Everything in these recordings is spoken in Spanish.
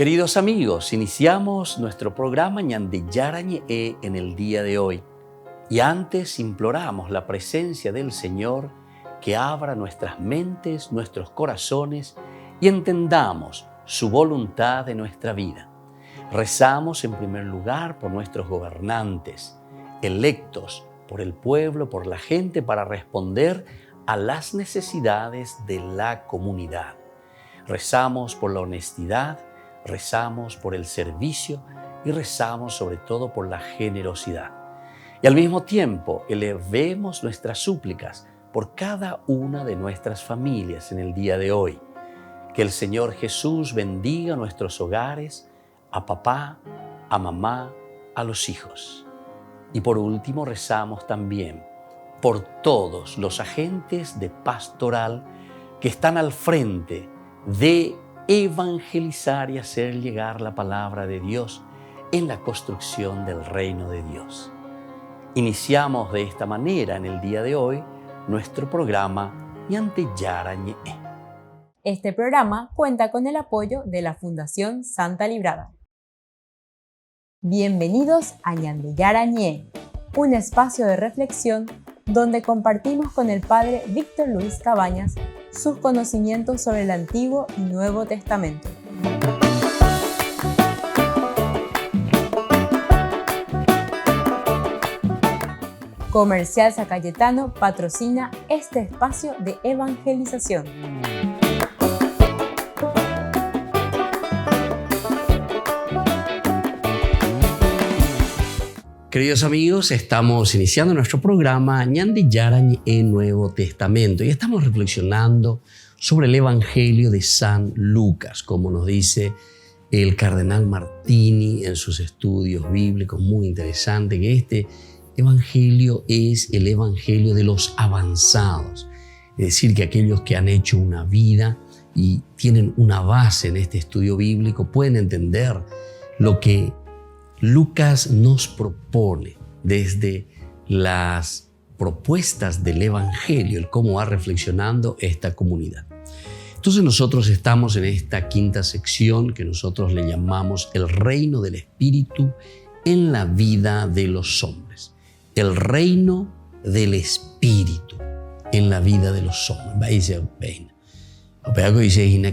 Queridos amigos, iniciamos nuestro programa Ñande Yarañe en el día de hoy. Y antes imploramos la presencia del Señor que abra nuestras mentes, nuestros corazones y entendamos su voluntad de nuestra vida. Rezamos en primer lugar por nuestros gobernantes, electos por el pueblo, por la gente, para responder a las necesidades de la comunidad. Rezamos por la honestidad, rezamos por el servicio y rezamos sobre todo por la generosidad. Y al mismo tiempo elevemos nuestras súplicas por cada una de nuestras familias en el día de hoy. Que el Señor Jesús bendiga nuestros hogares, a papá, a mamá, a los hijos. Y por último rezamos también por todos los agentes de pastoral que están al frente de evangelizar y hacer llegar la palabra de Dios en la construcción del reino de Dios. Iniciamos de esta manera en el día de hoy nuestro programa Ñande Yarañe. Este programa cuenta con el apoyo de la Fundación Santa Librada. Bienvenidos a Ñande Yarañe, un espacio de reflexión donde compartimos con el Padre Víctor Luis Cabañas sus conocimientos sobre el Antiguo y Nuevo Testamento. Comercial San Cayetano patrocina este espacio de evangelización. Queridos amigos, estamos iniciando nuestro programa Ñande Yarañe en Nuevo Testamento y estamos reflexionando sobre el Evangelio de San Lucas, como nos dice el cardenal Martini en sus estudios bíblicos. Muy interesante que este Evangelio es el Evangelio de los avanzados, es decir, que aquellos que han hecho una vida y tienen una base en este estudio bíblico pueden entender lo que Lucas nos propone desde las propuestas del Evangelio, el cómo va reflexionando esta comunidad. Entonces nosotros estamos en esta quinta sección que nosotros le llamamos el reino del Espíritu en la vida de los hombres. El reino del Espíritu en la vida de los hombres. Dice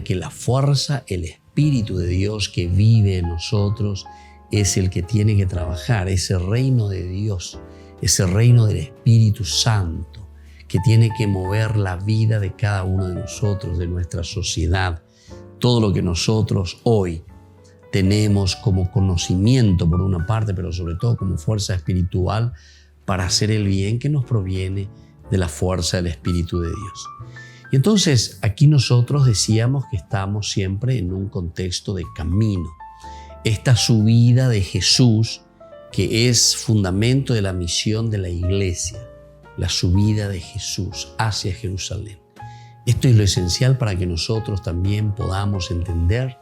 que la fuerza, el Espíritu de Dios que vive en nosotros es el que tiene que trabajar, ese reino de Dios, ese reino del Espíritu Santo, que tiene que mover la vida de cada uno de nosotros, de nuestra sociedad. Todo lo que nosotros hoy tenemos como conocimiento por una parte, pero sobre todo como fuerza espiritual para hacer el bien que nos proviene de la fuerza del Espíritu de Dios. Y entonces aquí nosotros decíamos que estamos siempre en un contexto de camino. Esta subida de Jesús, que es fundamento de la misión de la iglesia, la subida de Jesús hacia Jerusalén. Esto es lo esencial para que nosotros también podamos entender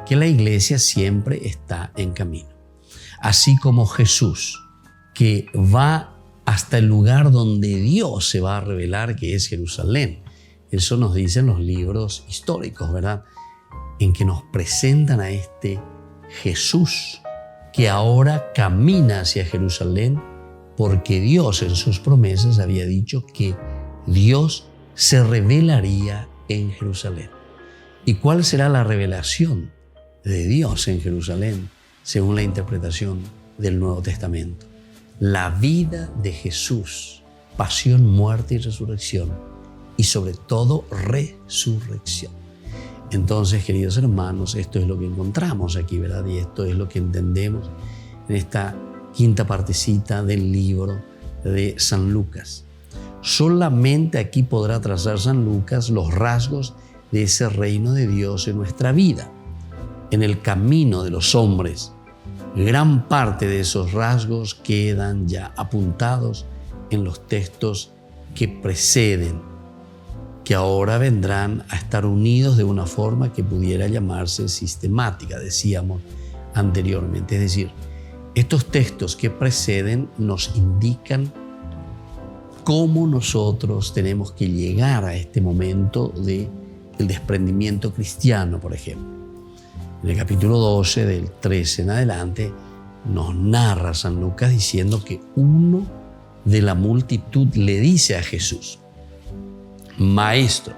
que la iglesia siempre está en camino. Así como Jesús, que va hasta el lugar donde Dios se va a revelar, que es Jerusalén. Eso nos dicen los libros históricos, ¿verdad? En que nos presentan a este Jesús, que ahora camina hacia Jerusalén porque Dios en sus promesas había dicho que Dios se revelaría en Jerusalén. ¿Y cuál será la revelación de Dios en Jerusalén según la interpretación del Nuevo Testamento? La vida de Jesús, pasión, muerte y resurrección, y sobre todo resurrección. Entonces, queridos hermanos, esto es lo que encontramos aquí, ¿verdad? Y esto es lo que entendemos en esta quinta partecita del libro de San Lucas. Solamente aquí podrá trazar San Lucas los rasgos de ese reino de Dios en nuestra vida, en el camino de los hombres. Gran parte de esos rasgos quedan ya apuntados en los textos que preceden, que ahora vendrán a estar unidos de una forma que pudiera llamarse sistemática, decíamos anteriormente. Es decir, estos textos que preceden nos indican cómo nosotros tenemos que llegar a este momento del desprendimiento cristiano, por ejemplo. En el capítulo 12, del 13 en adelante, nos narra San Lucas diciendo que uno de la multitud le dice a Jesús: Maestro,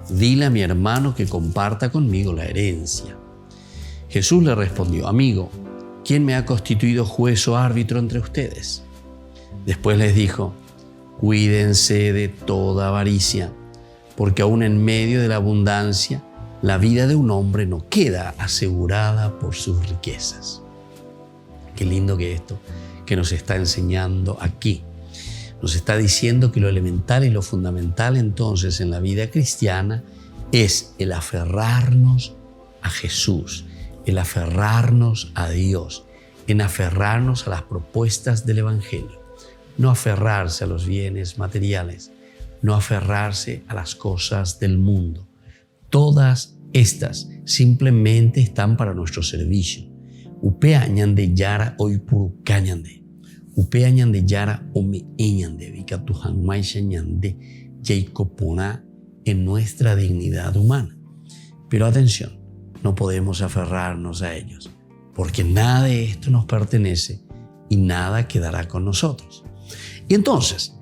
dile a mi hermano que comparta conmigo la herencia. Jesús le respondió: Amigo, ¿quién me ha constituido juez o árbitro entre ustedes? Después les dijo: Cuídense de toda avaricia, porque aún en medio de la abundancia, la vida de un hombre no queda asegurada por sus riquezas. Qué lindo que esto que nos está enseñando aquí. Nos está diciendo que lo elemental y lo fundamental entonces en la vida cristiana es el aferrarnos a Jesús, el aferrarnos a Dios, en aferrarnos a las propuestas del Evangelio. No aferrarse a los bienes materiales, no aferrarse a las cosas del mundo. Todas estas simplemente están para nuestro servicio. Upea ñande yara oipuru kañande. Upea ñande yara ome eñande. Vikatuhan maisha ñande yaikopona en nuestra dignidad humana. Pero atención, no podemos aferrarnos a ellos, porque nada de esto nos pertenece y nada quedará con nosotros. Y entonces,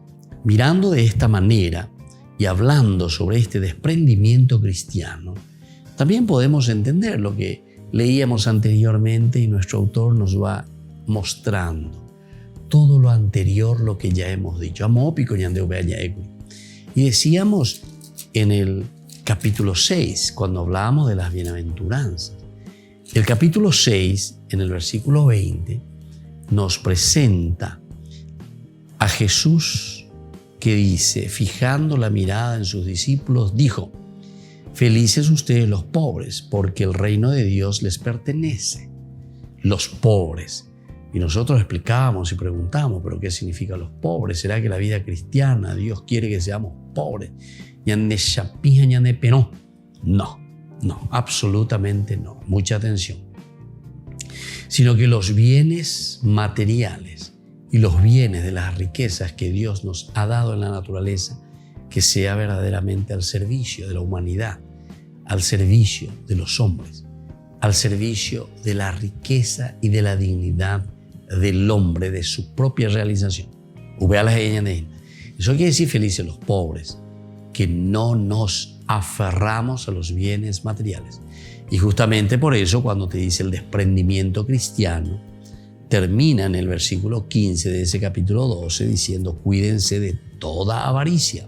mirando de esta manera y hablando sobre este desprendimiento cristiano, también podemos entender lo que leíamos anteriormente y nuestro autor nos va mostrando todo lo anterior, lo que ya hemos dicho. Y decíamos en el capítulo 6, cuando hablábamos de las bienaventuranzas. El capítulo 6, en el versículo 20, nos presenta a Jesús que dice, fijando la mirada en sus discípulos, dijo: Felices ustedes los pobres, porque el reino de Dios les pertenece. Los pobres. Y nosotros explicábamos y preguntábamos, ¿pero qué significa los pobres? ¿Será que la vida cristiana, Dios quiere que seamos pobres? No, absolutamente no. Mucha atención. Sino que los bienes materiales y los bienes de las riquezas que Dios nos ha dado en la naturaleza, que sea verdaderamente al servicio de la humanidad, al servicio de los hombres, al servicio de la riqueza y de la dignidad del hombre, de su propia realización. Eso quiere decir felices los pobres, que no nos aferramos a los bienes materiales. Y justamente por eso, cuando te dice el desprendimiento cristiano, termina en el versículo 15 de ese capítulo 12 diciendo: cuídense de toda avaricia.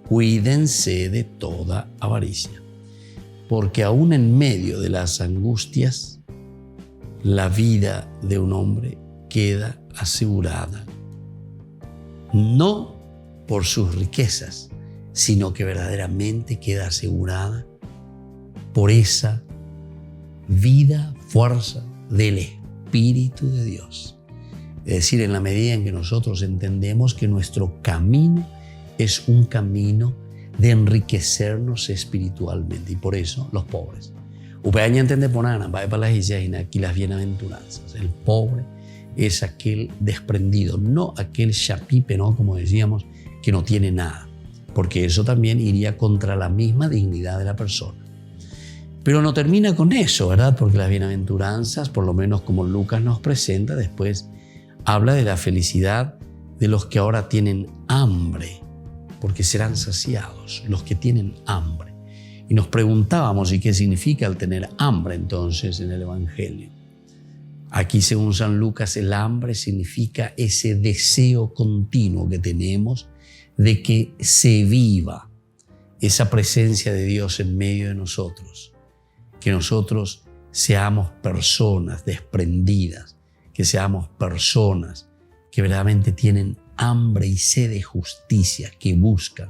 Cuídense de toda avaricia. Porque aún en medio de las angustias, la vida de un hombre queda asegurada, no por sus riquezas, sino que verdaderamente queda asegurada por esa vida, fuerza del Espíritu de Dios. Es decir, en la medida en que nosotros entendemos que nuestro camino es un camino de enriquecernos espiritualmente, y por eso los pobres. Aquí las bienaventuranzas. El pobre es aquel desprendido, no aquel chapipe, ¿no? Como decíamos, que no tiene nada, porque eso también iría contra la misma dignidad de la persona. Pero no termina con eso, ¿verdad? Porque las bienaventuranzas, por lo menos como Lucas nos presenta, después habla de la felicidad de los que ahora tienen hambre, porque serán saciados, los que tienen hambre. Y nos preguntábamos, ¿y qué significa el tener hambre entonces en el Evangelio? Aquí, según San Lucas, el hambre significa ese deseo continuo que tenemos de que se viva esa presencia de Dios en medio de nosotros, que nosotros seamos personas desprendidas, que seamos personas que verdaderamente tienen hambre y sed de justicia, que buscan,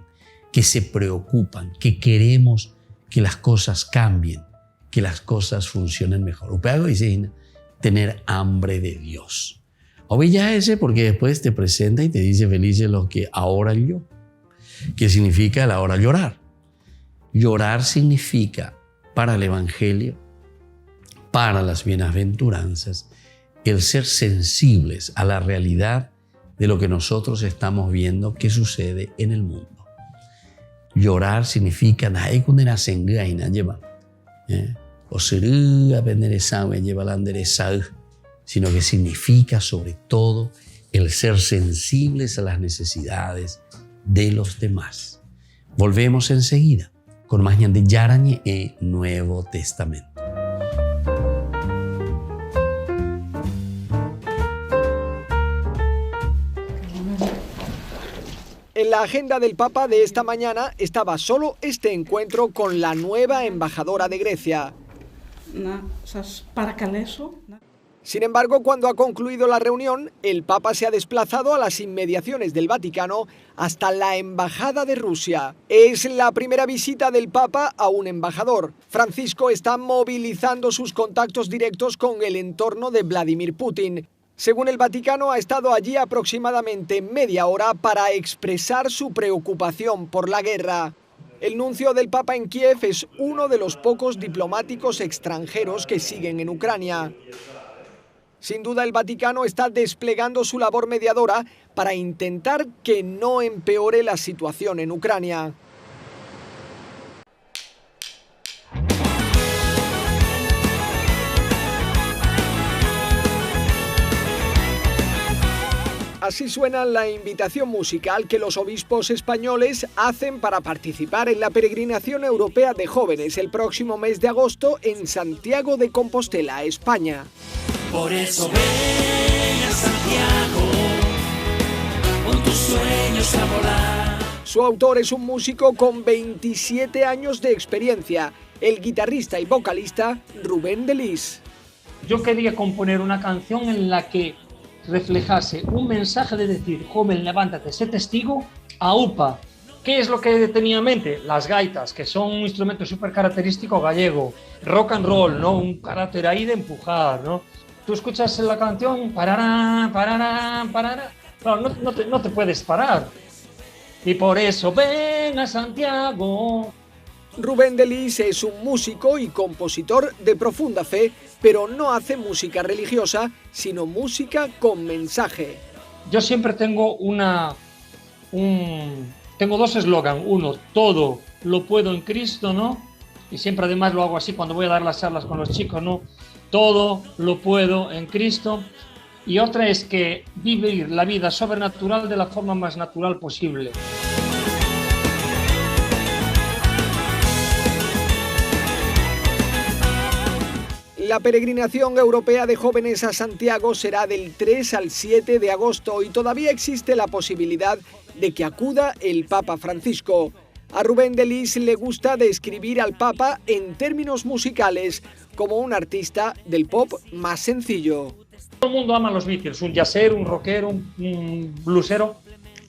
que se preocupan, que queremos que las cosas cambien, que las cosas funcionen mejor. Upeago dice tener hambre de Dios. Obvia ese porque después te presenta y te dice felices los que ahora yo. ¿Qué significa el ahora llorar? Llorar significa para el Evangelio, para las bienaventuranzas, el ser sensibles a la realidad de lo que nosotros estamos viendo que sucede en el mundo. Llorar significa o serú apenderezau e llevalanderezau, sino que significa sobre todo el ser sensibles a las necesidades de los demás. Volvemos enseguida con más de Yarañe e Nuevo Testamento. En la agenda del Papa de esta mañana estaba solo este encuentro con la nueva embajadora de Grecia. Sin embargo, cuando ha concluido la reunión, el Papa se ha desplazado a las inmediaciones del Vaticano hasta la Embajada de Rusia. Es la primera visita del Papa a un embajador. Francisco está movilizando sus contactos directos con el entorno de Vladimir Putin. Según el Vaticano, ha estado allí aproximadamente media hora para expresar su preocupación por la guerra. El nuncio del Papa en Kiev es uno de los pocos diplomáticos extranjeros que siguen en Ucrania. Sin duda, el Vaticano está desplegando su labor mediadora para intentar que no empeore la situación en Ucrania. Así suena la invitación musical que los obispos españoles hacen para participar en la peregrinación europea de jóvenes el próximo mes de agosto en Santiago de Compostela, España. Por eso ven a Santiago, con tus sueños a volar. Su autor es un músico con 27 años de experiencia, el guitarrista y vocalista Rubén de Lis. Yo quería componer una canción en la que reflejase un mensaje de decir, joven, levántate, sé testigo, aupa. ¿Qué es lo que tenía en mente? Las gaitas, que son un instrumento súper característico gallego, rock and roll, ¿no? Un carácter ahí de empujar, ¿no? Tú escuchas la canción, parará, parará, parará, claro, no te puedes parar. Y por eso ven a Santiago. Rubén de Lis es un músico y compositor de profunda fe, pero no hace música religiosa, sino música con mensaje. Yo siempre tengo tengo dos eslogans. Uno, todo lo puedo en Cristo, ¿no? Y siempre además lo hago así cuando voy a dar las charlas con los chicos, ¿no? Todo lo puedo en Cristo. Y otra es que vivir la vida sobrenatural de la forma más natural posible. La peregrinación europea de jóvenes a Santiago será del 3 al 7 de agosto y todavía existe la posibilidad de que acuda el Papa Francisco. A Rubén de Lis le gusta describir al Papa en términos musicales como un artista del pop más sencillo. Todo el mundo ama a los Beatles, un jazzero, un rockero, un bluesero.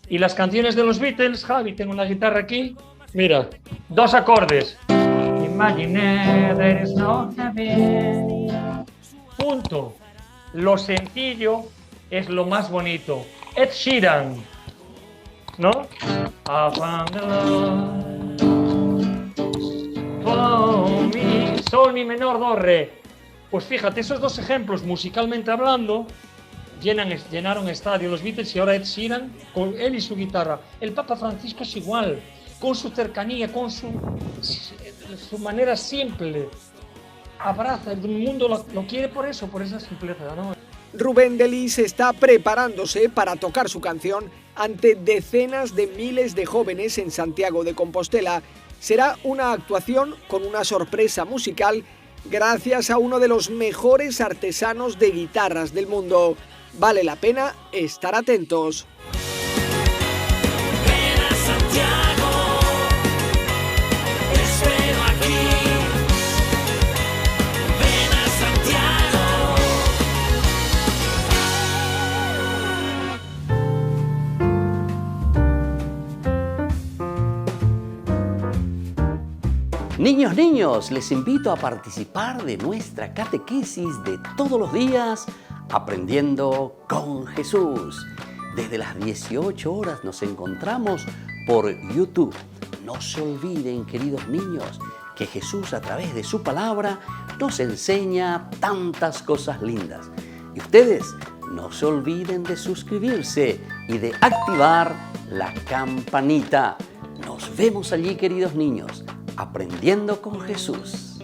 Y las canciones de los Beatles, Javi, tengo la guitarra aquí, mira, 2 acordes. Imagine there is no heaven. Punto. Lo sencillo es lo más bonito. Ed Sheeran, ¿no? I found the Lord. Follow me. Sol, mi menor, do, re. Pues fíjate, esos dos ejemplos, musicalmente hablando, llenaron estadio los Beatles y ahora Ed Sheeran, con él y su guitarra. El Papa Francisco es igual, con su cercanía, con su manera simple. Abraza, el mundo lo quiere por eso, por esa simpleza, ¿no? Rubén de Lis está preparándose para tocar su canción ante decenas de miles de jóvenes en Santiago de Compostela. Será una actuación con una sorpresa musical gracias a uno de los mejores artesanos de guitarras del mundo. Vale la pena estar atentos. Ven a Santiago, te espero aquí. Ven a Santiago. Niños, les invito a participar de nuestra catequesis de todos los días, Aprendiendo con Jesús. Desde las 18 horas nos encontramos por YouTube. No se olviden, queridos niños, que Jesús a través de su palabra nos enseña tantas cosas lindas. Y ustedes no se olviden de suscribirse y de activar la campanita. Nos vemos allí, queridos niños, Aprendiendo con Jesús.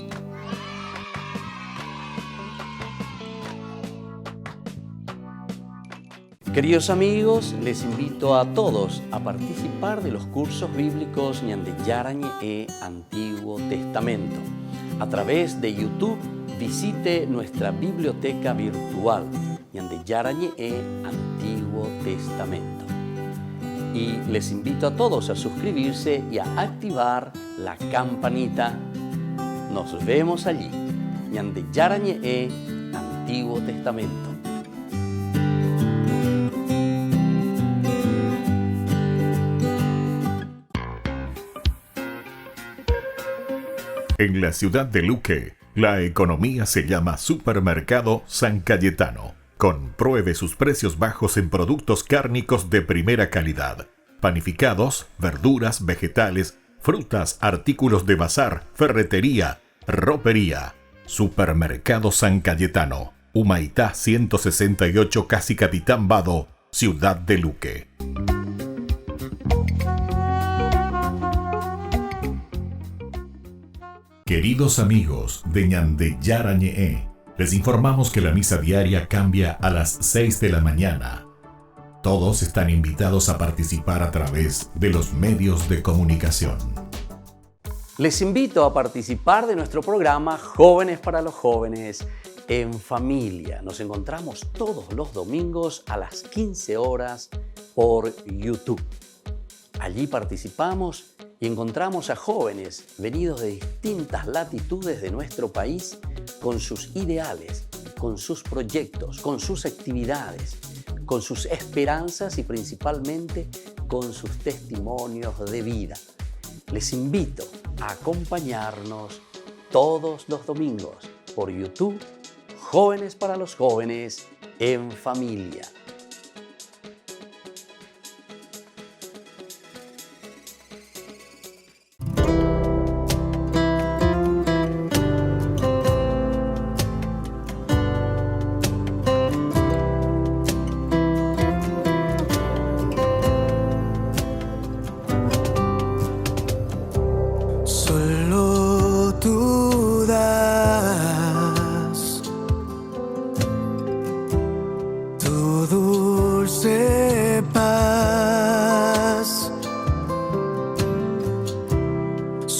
Queridos amigos, les invito a todos a participar de los cursos bíblicos Ñande Yarañe e Antiguo Testamento. A través de YouTube, visite nuestra biblioteca virtual Ñande Yarañe e Antiguo Testamento. Y les invito a todos a suscribirse y a activar la campanita. Nos vemos allí. Ñande Yarañe e Antiguo Testamento. En la ciudad de Luque, la economía se llama Supermercado San Cayetano. Compruebe sus precios bajos en productos cárnicos de primera calidad. Panificados, verduras, vegetales, frutas, artículos de bazar, ferretería, ropería. Supermercado San Cayetano, Humaitá 168, Casi Capitán Vado, ciudad de Luque. Queridos amigos de Ñande Yarañe, les informamos que la misa diaria cambia a las 6 de la mañana. Todos están invitados a participar a través de los medios de comunicación. Les invito a participar de nuestro programa Jóvenes para los Jóvenes en Familia. Nos encontramos todos los domingos a las 15 horas por YouTube. Allí participamos y encontramos a jóvenes venidos de distintas latitudes de nuestro país con sus ideales, con sus proyectos, con sus actividades, con sus esperanzas y principalmente con sus testimonios de vida. Les invito a acompañarnos todos los domingos por YouTube, Jóvenes para los Jóvenes en Familia.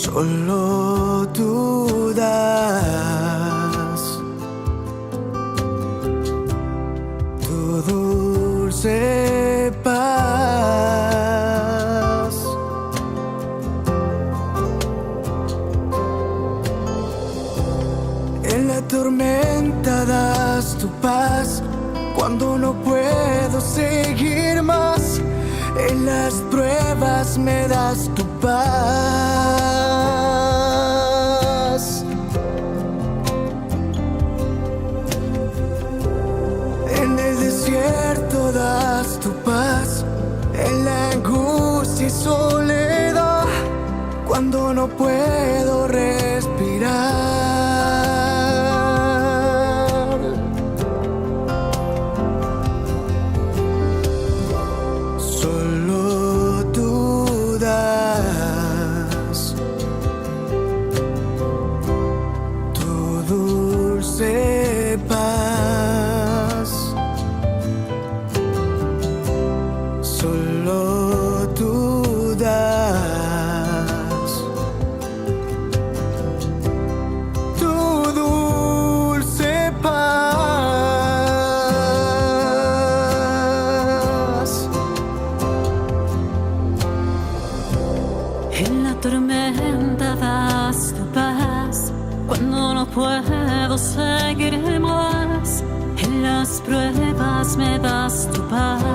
Solo tú das tu dulce paz. En la tormenta das tu paz cuando no puedo seguir más. En las pruebas me das tu paz. En el desierto das tu paz. En la angustia y soledad, cuando no puedo respirar. Solo tú das tu dulce paz. Solo tú das tu dulce paz. En la tormenta das tu paz, cuando no puedo seguir más. En las pruebas me das tu paz.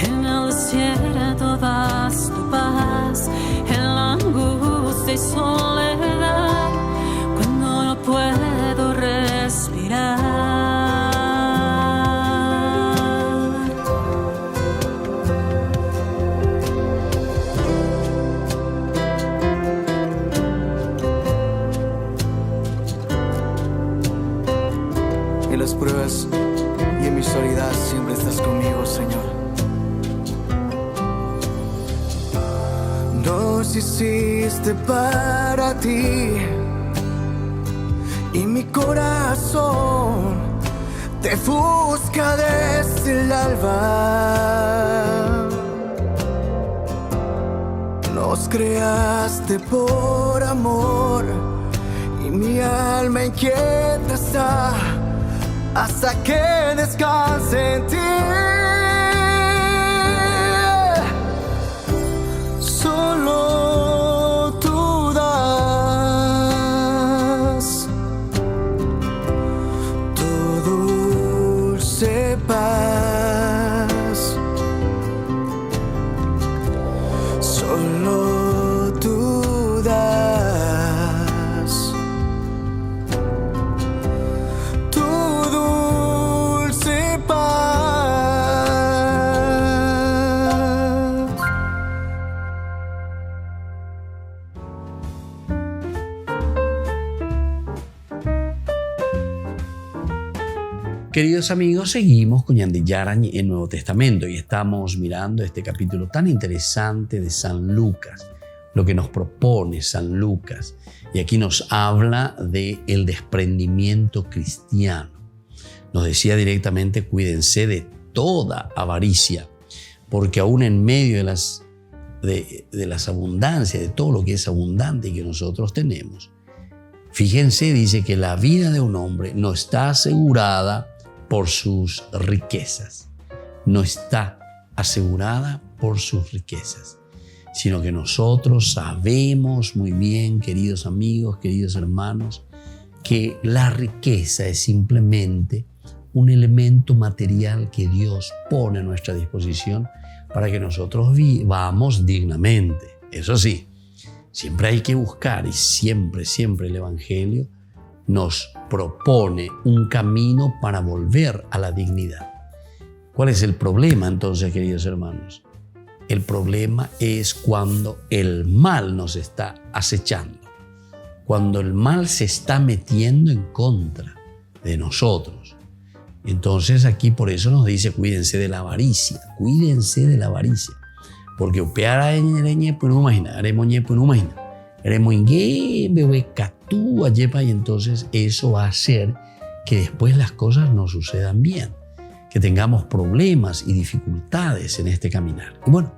En el desierto das tu paz, en la angustia y soledad, cuando no puedo respirar. En las pruebas y en mi soledad siempre estás conmigo, Señor. Nos hiciste para ti, y mi corazón te busca desde el alba. Nos creaste por amor y mi alma inquieta está hasta que descanse en ti. Solo tú das tu dulce paz. Solo tú das tu dulce paz. Queridos amigos, seguimos con Yandiyaran en el Nuevo Testamento y estamos mirando este capítulo tan interesante de San Lucas, lo que nos propone San Lucas. Y aquí nos habla del desprendimiento cristiano. Nos decía directamente, cuídense de toda avaricia, porque aún en medio de las abundancias, de todo lo que es abundante y que nosotros tenemos, fíjense, dice que la vida de un hombre no está asegurada por sus riquezas. No está asegurada por sus riquezas, sino que nosotros sabemos muy bien, queridos amigos, queridos hermanos, que la riqueza es simplemente un elemento material que Dios pone a nuestra disposición para que nosotros vivamos dignamente. Eso sí, siempre hay que buscar y siempre el Evangelio nos propone un camino para volver a la dignidad. ¿Cuál es el problema entonces, queridos hermanos? El problema es cuando el mal nos está acechando, cuando el mal se está metiendo en contra de nosotros. Entonces aquí por eso nos dice, cuídense de la avaricia, porque upeara y entonces eso va a hacer que después las cosas no sucedan bien, que tengamos problemas y dificultades en este caminar. Y bueno,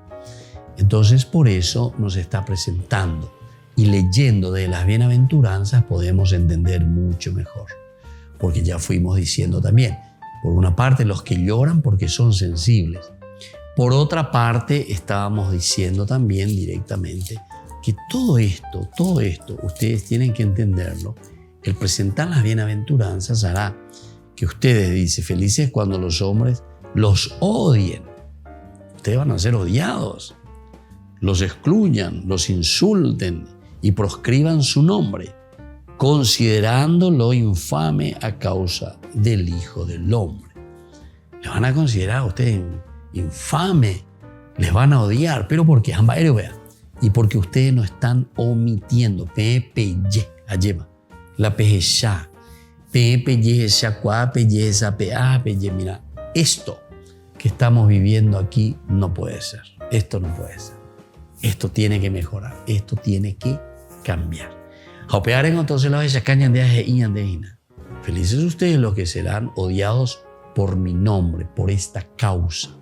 entonces por eso nos está presentando y leyendo de las bienaventuranzas podemos entender mucho mejor, porque ya fuimos diciendo también, por una parte los que lloran porque son sensibles, por otra parte estábamos diciendo también directamente que todo esto, ustedes tienen que entenderlo. El presentar las bienaventuranzas hará que ustedes, dice, felices cuando los hombres los odien. Ustedes van a ser odiados, los excluyan, los insulten y proscriban su nombre, considerándolo infame a causa del Hijo del Hombre. Le van a considerar a ustedes infame, les van a odiar, pero ¿por qué? Y porque ustedes no están omitiendo. La pejesha. Mira, esto que estamos viviendo aquí no puede ser. Esto no puede ser. Esto tiene que mejorar. Esto tiene que cambiar. Entonces felices ustedes los que serán odiados por mi nombre, por esta causa.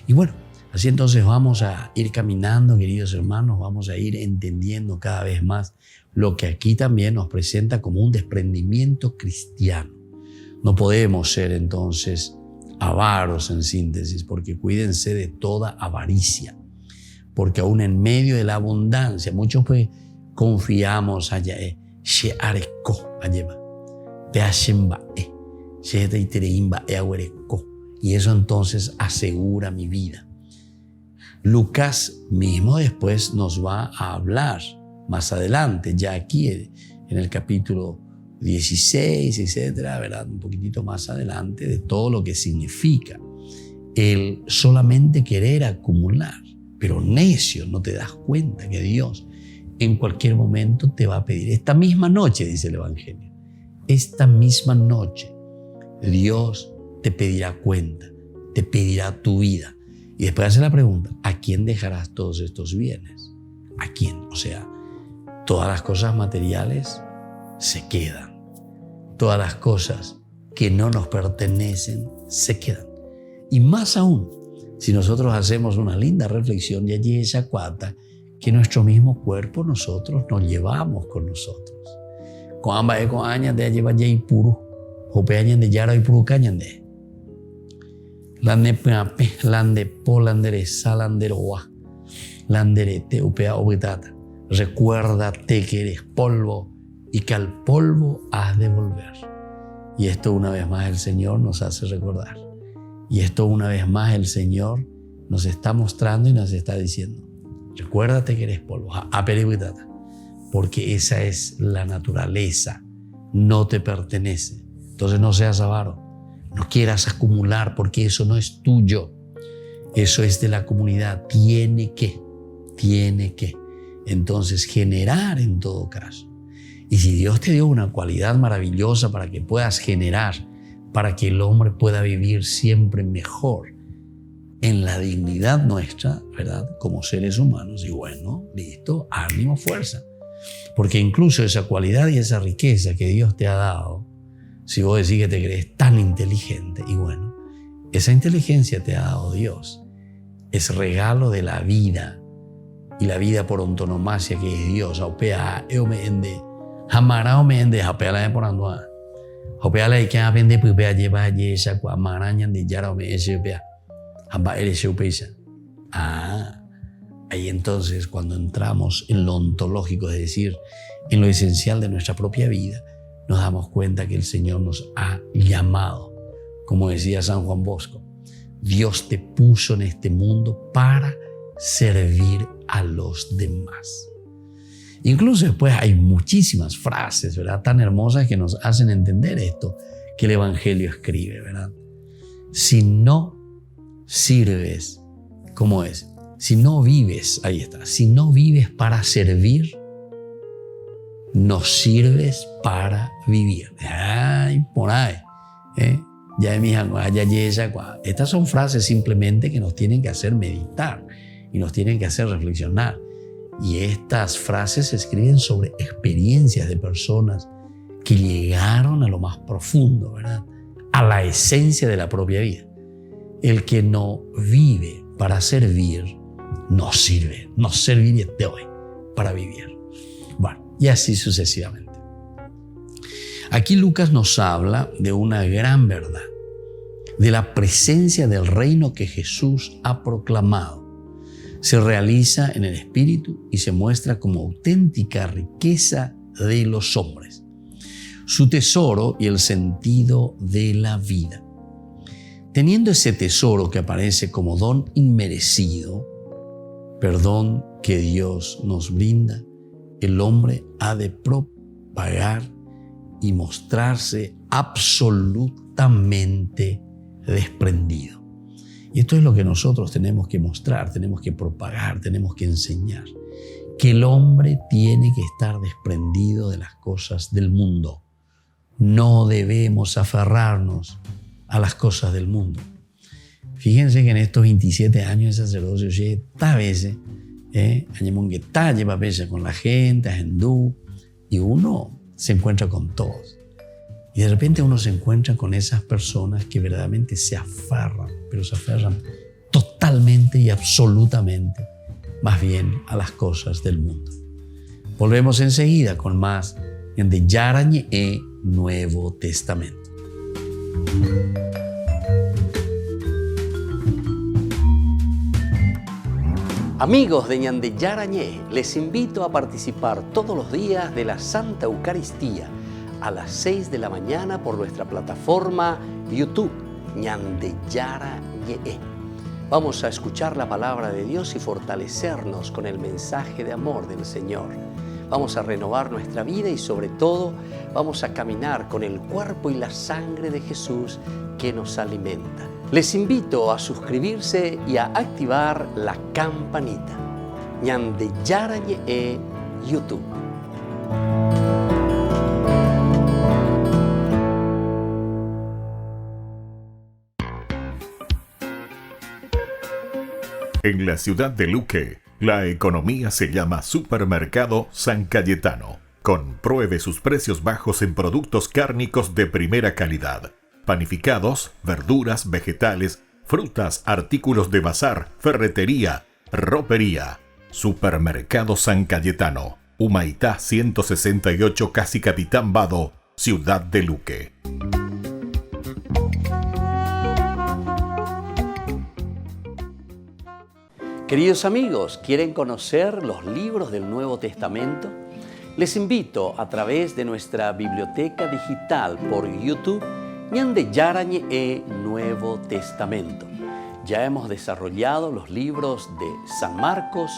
Y bueno, así entonces vamos a ir caminando, queridos hermanos, vamos a ir entendiendo cada vez más lo que aquí también nos presenta como un desprendimiento cristiano. No podemos ser entonces avaros en síntesis, porque cuídense de toda avaricia, porque aún en medio de la abundancia, muchos pues confiamos allá, y eso entonces asegura mi vida. Lucas mismo después nos va a hablar más adelante, ya aquí en el capítulo 16, etcétera, ¿verdad? Un poquitito más adelante, de todo lo que significa el solamente querer acumular. Pero necio, no te das cuenta que Dios en cualquier momento te va a pedir. Esta misma noche, dice el Evangelio, esta misma noche Dios te pedirá cuenta, te pedirá tu vida. Y después hace la pregunta, ¿a quién dejarás todos estos bienes? ¿A quién? O sea, todas las cosas materiales se quedan. todas las cosas que no nos pertenecen se quedan. Y más aún, si nosotros hacemos una linda reflexión de allí esa cuata, que nuestro mismo cuerpo nosotros nos llevamos con nosotros. Con ambas con años de llevar ya y puro, o peañan de yara y puro cañan de. Lande peape, lande po, landere salanderoa, landerete upea obitata. Recuérdate que eres polvo y que al polvo has de volver. Y esto una vez más el Señor nos hace recordar. Y esto una vez más el Señor nos está mostrando y nos está diciendo: recuérdate que eres polvo, porque esa es la naturaleza, no te pertenece. Entonces no seas avaro, no quieras acumular, porque eso no es tuyo, eso es de la comunidad. Tiene que entonces generar en todo caso. Y si Dios te dio una cualidad maravillosa para que puedas generar, para que el hombre pueda vivir siempre mejor en la dignidad nuestra, ¿verdad? Como seres humanos. Y bueno, listo, ánimo, fuerza. Porque incluso esa cualidad y esa riqueza que Dios te ha dado, si vos decís que te crees tan inteligente, y bueno, esa inteligencia te ha dado Dios. Es regalo de la vida. Y la vida por antonomasia que es Dios. Aupea, eomende, jamara omende, japea la de por andoa. Japea la de que apende, pupea, lleva, yesa, cuamarañan de yara ome, ese pea. Ahí entonces cuando entramos en lo ontológico, es decir, en lo esencial de nuestra propia vida, nos damos cuenta que el Señor nos ha llamado. Como decía San Juan Bosco, Dios te puso en este mundo para servir a los demás. Incluso después hay muchísimas frases, ¿verdad?, tan hermosas que nos hacen entender esto que el Evangelio escribe, ¿verdad? Si no sirves, ¿cómo es? Si no vives, ahí está, si no vives para servir, no sirves para vivir. Ay, por ahí, ya mi estas son frases simplemente que nos tienen que hacer meditar y nos tienen que hacer reflexionar. Y estas frases se escriben sobre experiencias de personas que llegaron a lo más profundo, ¿verdad?, a la esencia de la propia vida. El que no vive para servir, no sirve. No serviría de hoy para vivir. Bueno, y así sucesivamente. Aquí Lucas nos habla de una gran verdad, de la presencia del reino que Jesús ha proclamado. Se realiza en el Espíritu y se muestra como auténtica riqueza de los hombres, su tesoro y el sentido de la vida. Teniendo ese tesoro que aparece como don inmerecido, perdón que Dios nos brinda, el hombre ha de propagar y mostrarse absolutamente desprendido. Y esto es lo que nosotros tenemos que mostrar, tenemos que propagar, tenemos que enseñar. Que el hombre tiene que estar desprendido de las cosas del mundo. No debemos aferrarnos a las cosas del mundo. Fíjense que en estos 27 años de sacerdocio, esta vez, con la gente, y uno se encuentra con todos. Y de repente uno se encuentra con esas personas que verdaderamente se aferran, pero se aferran totalmente y absolutamente, más bien a las cosas del mundo. Volvemos enseguida con más de Yarañe e Nuevo Testamento. Amigos de Ñande Yarañé, les invito a participar todos los días de la Santa Eucaristía a las 6 de la mañana por nuestra plataforma YouTube, Ñande Yarañé. Vamos a escuchar la palabra de Dios y fortalecernos con el mensaje de amor del Señor. Vamos a renovar nuestra vida y sobre todo vamos a caminar con el cuerpo y la sangre de Jesús que nos alimenta. Les invito a suscribirse y a activar la campanita. Ñande Yarañé YouTube. En la ciudad de Luque, la economía se llama Supermercado San Cayetano. Compruebe sus precios bajos en productos cárnicos de primera calidad. Panificados, verduras, vegetales, frutas, artículos de bazar, ferretería, ropería. Supermercado San Cayetano, Humaitá 168, Casi Capitán Vado, Ciudad de Luque. Queridos amigos, ¿quieren conocer los libros del Nuevo Testamento? Les invito a través de nuestra biblioteca digital por YouTube Ñande Yarañe e Nuevo Testamento. Ya hemos desarrollado los libros de San Marcos,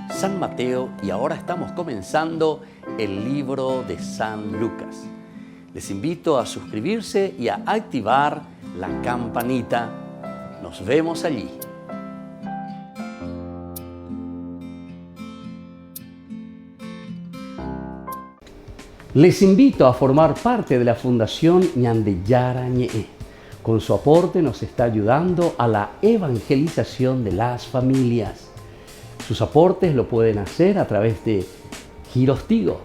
San Mateo y ahora estamos comenzando el libro de San Lucas. Les invito a suscribirse y a activar la campanita. Nos vemos allí. Les invito a formar parte de la Fundación Ñande Yarañe. Con su aporte nos está ayudando a la evangelización de las familias. Sus aportes lo pueden hacer a través de Giros Tigo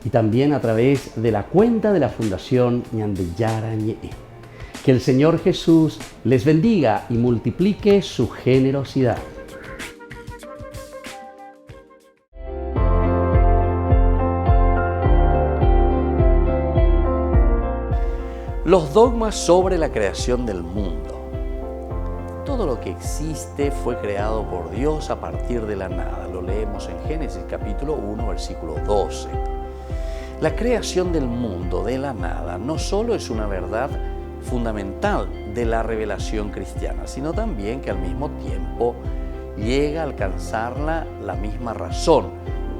y también a través de la cuenta de la Fundación Ñande Yarañe. Que el Señor Jesús les bendiga y multiplique su generosidad. Los dogmas sobre la creación del mundo. Todo lo que existe fue creado por Dios a partir de la nada. Lo leemos en Génesis capítulo 1, versículo 12. La creación del mundo de la nada no solo es una verdad fundamental de la revelación cristiana, sino también que al mismo tiempo llega a alcanzarla la misma razón,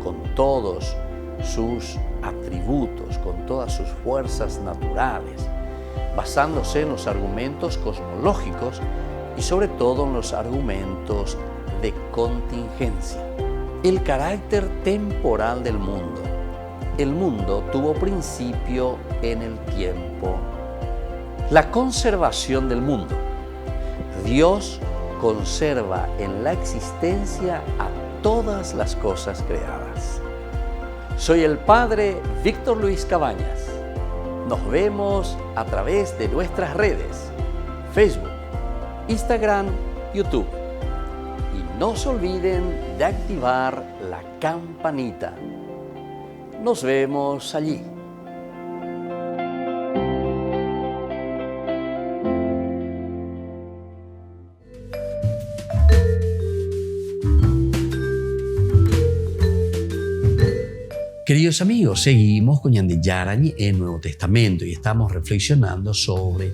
con todos sus atributos, con todas sus fuerzas naturales, basándose en los argumentos cosmológicos y sobre todo en los argumentos de contingencia. El carácter temporal del mundo. El mundo tuvo principio en el tiempo. La conservación del mundo. Dios conserva en la existencia a todas las cosas creadas. Soy el Padre Víctor Luis Cabañas. Nos vemos a través de nuestras redes, Facebook, Instagram, YouTube. Y no se olviden de activar la campanita. Nos vemos allí. Queridos amigos, seguimos con Ñande Yarañe en Nuevo Testamento y estamos reflexionando sobre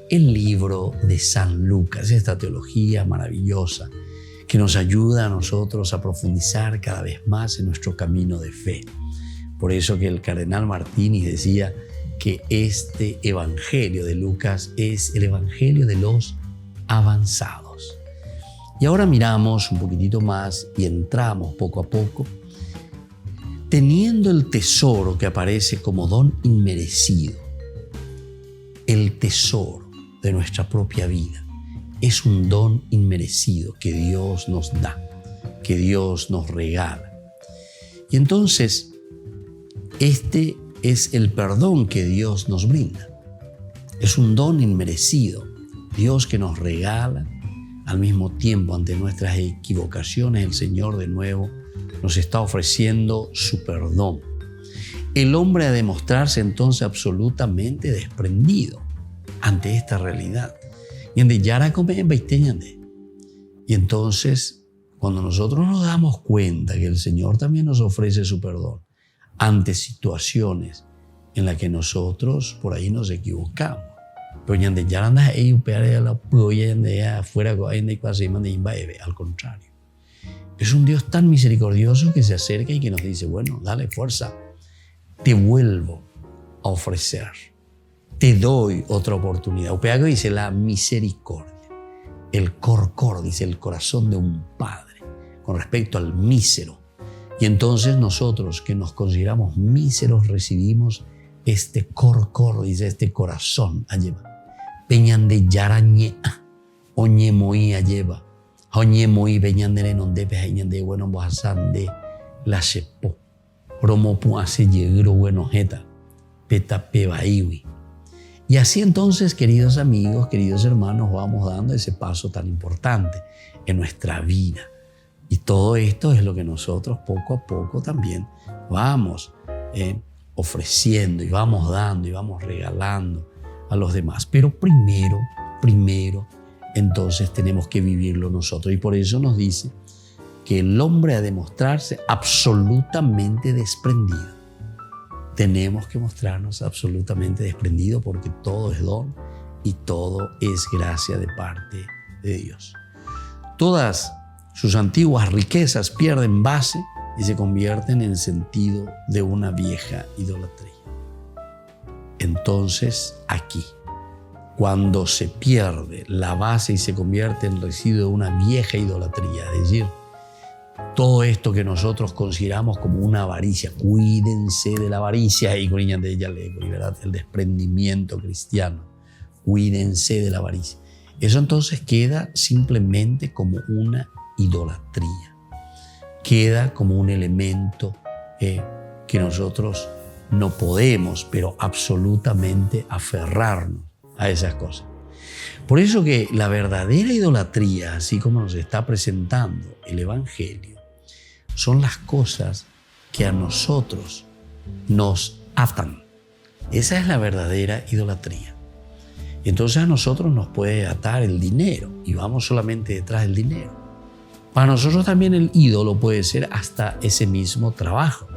el libro de San Lucas, esta teología maravillosa que nos ayuda a nosotros a profundizar cada vez más en nuestro camino de fe. Por eso que el cardenal Martini decía que este evangelio de Lucas es el evangelio de los avanzados. Y ahora miramos un poquitito más y entramos poco a poco teniendo el tesoro que aparece como don inmerecido. El tesoro de nuestra propia vida es un don inmerecido que Dios nos da, que Dios nos regala. Y entonces, este es el perdón que Dios nos brinda. Es un don inmerecido. Dios que nos regala, al mismo tiempo ante nuestras equivocaciones, el Señor de nuevo nos está ofreciendo su perdón. El hombre ha de mostrarse entonces absolutamente desprendido ante esta realidad. Y entonces, cuando nosotros nos damos cuenta que el Señor también nos ofrece su perdón ante situaciones en las que nosotros por ahí nos equivocamos, pero al contrario, es un Dios tan misericordioso que se acerca y que nos dice, bueno, dale fuerza, te vuelvo a ofrecer, te doy otra oportunidad. Upeago dice la misericordia, el corcor, dice el corazón de un padre con respecto al mísero. Y entonces nosotros que nos consideramos míseros recibimos este corcor, dice este corazón, alleva. Peñande Yarañe, oñe moi alleva. Oñe moi peñandere non de peñande bueno bohasan de la sepo. Promo puase llegro bueno jeta, peta pebaiwi. Y así entonces, queridos amigos, queridos hermanos, vamos dando ese paso tan importante en nuestra vida. Y todo esto es lo que nosotros poco a poco también vamos ofreciendo y vamos dando y vamos regalando a los demás. Pero primero, entonces tenemos que vivirlo nosotros. Y por eso nos dice que el hombre ha de mostrarse absolutamente desprendido. Tenemos que mostrarnos absolutamente desprendidos porque todo es don y todo es gracia de parte de Dios. Todas sus antiguas riquezas pierden base y se convierten en sentido de una vieja idolatría. Entonces, aquí, cuando se pierde la base y se convierte en residuo de una vieja idolatría, es decir, todo esto que nosotros consideramos como una avaricia, cuídense de la avaricia, y de ella el desprendimiento cristiano, cuídense de la avaricia. Eso entonces queda simplemente como una idolatría, queda como un elemento que nosotros no podemos, pero absolutamente aferrarnos a esas cosas. Por eso que la verdadera idolatría, así como nos está presentando el Evangelio, son las cosas que a nosotros nos atan. Esa es la verdadera idolatría. Entonces a nosotros nos puede atar el dinero y vamos solamente detrás del dinero. Para nosotros también el ídolo puede ser hasta ese mismo trabajo,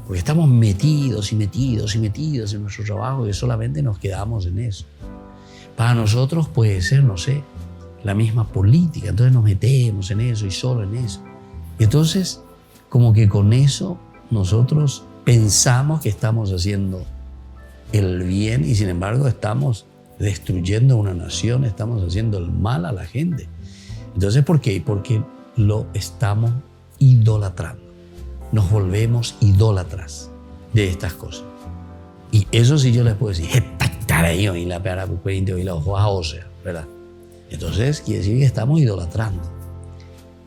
porque estamos metidos en nuestro trabajo y solamente nos quedamos en eso. Para nosotros puede ser, no sé, la misma política, entonces nos metemos en eso y solo en eso. Y entonces, como que con eso nosotros pensamos que estamos haciendo el bien y sin embargo estamos destruyendo una nación, estamos haciendo el mal a la gente. Entonces, ¿por qué? Porque lo estamos idolatrando. Nos volvemos idólatras de estas cosas. Y eso sí yo les puedo decir, y la pera y la osea, ¿verdad? Entonces quiere decir que estamos idolatrando.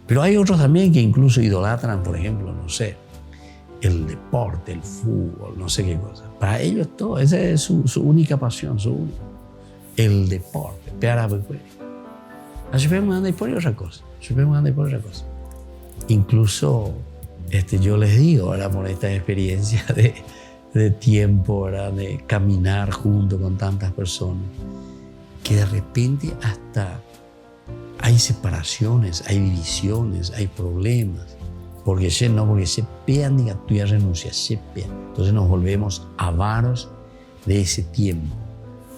Pero hay otros también que incluso idolatran, por ejemplo, no sé, el deporte, el fútbol, no sé qué cosa. Para ellos todo, esa es su única pasión, el deporte. Así podemos andar por otra cosa. Incluso yo les digo, ahora por esta experiencia de tiempo, ¿verdad? De caminar junto con tantas personas, que de repente hasta hay separaciones, hay divisiones, hay problemas, porque se pean y tú ya renuncias, se pean. Entonces nos volvemos avaros de ese tiempo,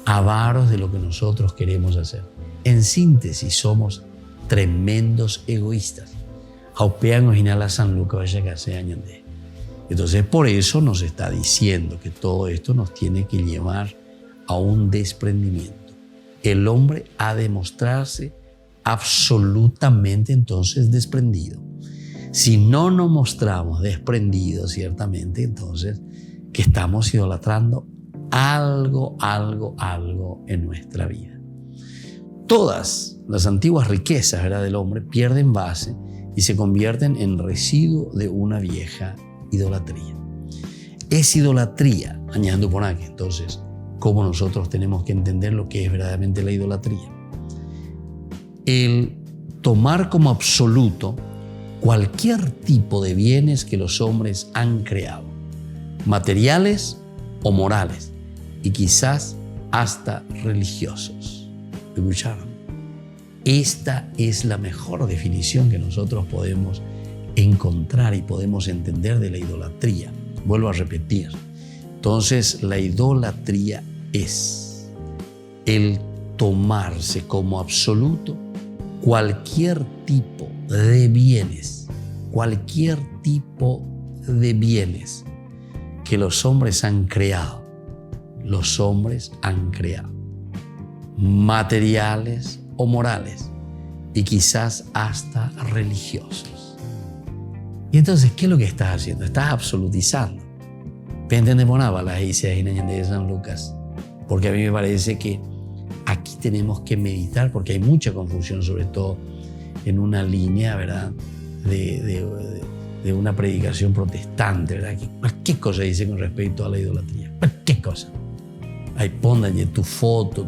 avaros de lo que nosotros queremos hacer. En síntesis, somos tremendos egoístas. Aupean original San Lucas vaya que hace años de. Entonces, por eso nos está diciendo que todo esto nos tiene que llevar a un desprendimiento. El hombre ha de mostrarse absolutamente entonces desprendido. Si no nos mostramos desprendidos, ciertamente, entonces que estamos idolatrando algo en nuestra vida. Todas las antiguas riquezas, ¿verdad?, del hombre pierden base y se convierten en residuo de una vieja idolatría. Es idolatría, añadiendo por aquí, entonces, cómo nosotros tenemos que entender lo que es verdaderamente la idolatría. El tomar como absoluto cualquier tipo de bienes que los hombres han creado, materiales o morales, y quizás hasta religiosos. ¿Escucharon? Esta es la mejor definición que nosotros podemos encontrar y podemos entender de la idolatría. Vuelvo a repetir. Entonces, la idolatría es el tomarse como absoluto cualquier tipo de bienes, que los hombres han creado. Los hombres han creado. Materiales o morales, y quizás hasta religiosos. Y entonces, ¿qué es lo que estás haciendo? Estás absolutizando. Entendemos nada las ideas de San Lucas, porque a mí me parece que aquí tenemos que meditar, porque hay mucha confusión, sobre todo en una línea, ¿verdad?, de una predicación protestante, ¿verdad? Que cualquier cosa dice con respecto a la idolatría, cualquier cosa. Ahí pónganle tu foto,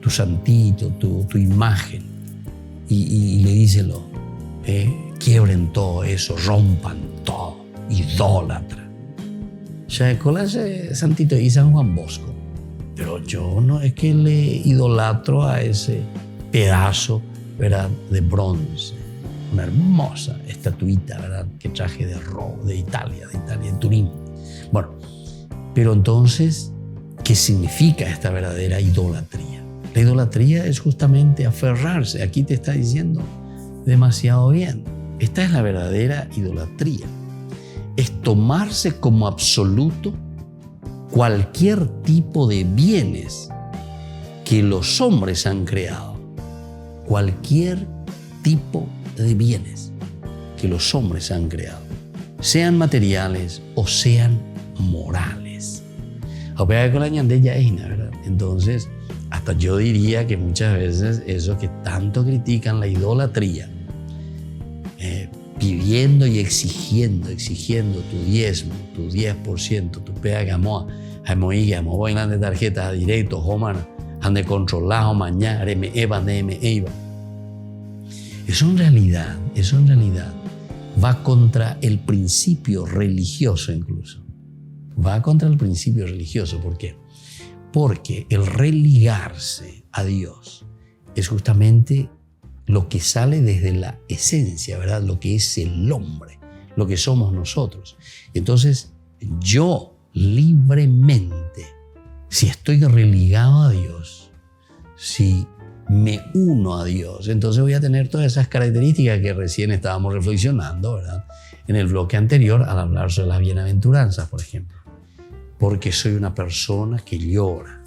tu santito, tu imagen y le dicen quiebren todo eso, rompan todo, idólatra. Ya ese santito y San Juan Bosco, pero yo no es que le idolatro a ese pedazo, ¿verdad?, de bronce, una hermosa estatuita, ¿verdad?, que traje de Italia, en Turín. Bueno, pero entonces, ¿qué significa esta verdadera idolatría? La idolatría es justamente aferrarse. Aquí te está diciendo demasiado bien. Esta es la verdadera idolatría. Es tomarse como absoluto cualquier tipo de bienes que los hombres han creado. Cualquier tipo de bienes que los hombres han creado, sean materiales o sean morales. ¿Verdad? Entonces, hasta yo diría que muchas veces eso que tanto critican la idolatría, pidiendo y exigiendo tu diezmo, tu 10%, tu pega gamoa, voy de tarjetas directo, homana, han de controlar, mañana, eso en realidad va contra el principio religioso incluso. Va contra el principio religioso. ¿Por qué? Porque el religarse a Dios es justamente lo que sale desde la esencia, ¿verdad? Lo que es el hombre, lo que somos nosotros. Entonces, yo libremente, si estoy religado a Dios, si me uno a Dios, entonces voy a tener todas esas características que recién estábamos reflexionando, ¿verdad?, en el bloque anterior al hablar sobre las bienaventuranzas, por ejemplo. Porque soy una persona que llora,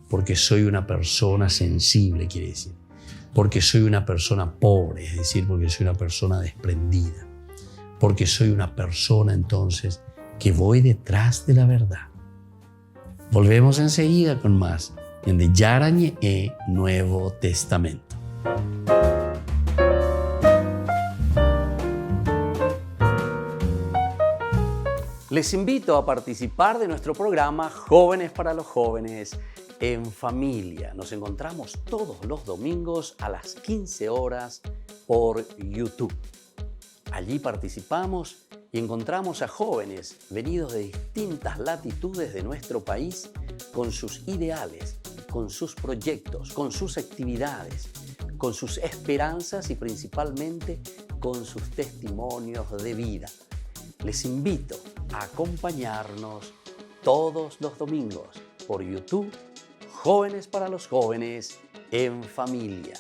porque soy una persona sensible, quiere decir, porque soy una persona pobre, es decir, porque soy una persona desprendida, porque soy una persona entonces que voy detrás de la verdad. Volvemos enseguida con más en de Yarañe Nuevo Testamento. Les invito a participar de nuestro programa Jóvenes para los Jóvenes en Familia. Nos encontramos todos los domingos a las 15 horas por YouTube. Allí participamos y encontramos a jóvenes venidos de distintas latitudes de nuestro país con sus ideales, con sus proyectos, con sus actividades, con sus esperanzas y principalmente con sus testimonios de vida. Les invito a acompañarnos todos los domingos por YouTube, Jóvenes para los Jóvenes en Familia.